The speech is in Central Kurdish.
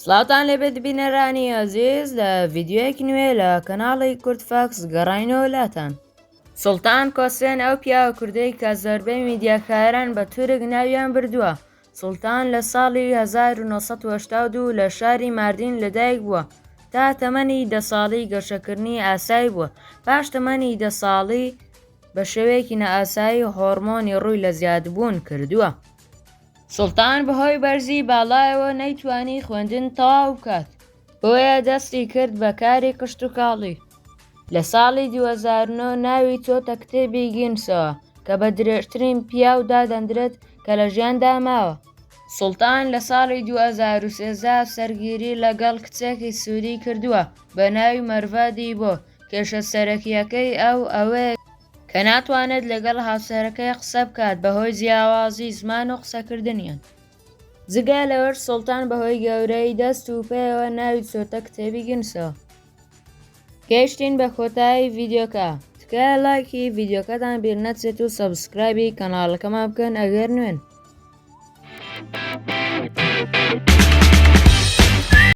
سڵاوتان لەبێت بینەرانی ئەزیز لە ڤیددیوەیەکی نوێ لە کەناڵی کورد فاکس گەڕاینەوە لاتان. سوڵتان کۆسێن ئەو پیاوە کوردەی کە زۆربەی میدیاکاران بە تورک ناویان بردووە. سوڵتان لە ساڵی 1982 لە شاری ماردین لەدایک بووە. تا تەمەنی 10 ساڵی گەشەکردنی ئاسایی بووە. پاش تەمەنی 10 ساڵی بە شێوەیەکی نەئاسایی هۆرمۆنی ڕووی لە زیادبوون کردووە. سوڵتان بەهۆی بەرزی باڵایەوە نەیتوانی خوێندن تەواو بکات، بۆیە دەستی کرد بە کاری کشت و کاڵی. لە ساڵی 2009 ناوی چۆتە کتێبی گینسەوە کە بە درێژترین پیاو دادەنرێت کە لە ژیاندا ماوە. سوڵتان لە ساڵی 2013 سەرگیری لەگەڵ کچێکی سووری کردووە بە ناوی مەرڤە دیبۆ. کێشە سەرەکیەکەی ئەوەیە کە ناتوانێت لەگەڵ هاوسەرەکەی قسە بکات بەهۆی جیاوازی زمان و قسەکردنیان. جگە لەوەش سوڵتان بەهۆی گەورەی دەست و پێیەوە ناوی چۆتە کتێبی گینسەوە. گەیشتین بە کۆتایی ڤیددیۆکە. تکایە لایکی ڤیددیۆکەتان بیر نەچێت و سەبسکرایبی کەناڵەکەمان بکەن ئەگەر نوێن.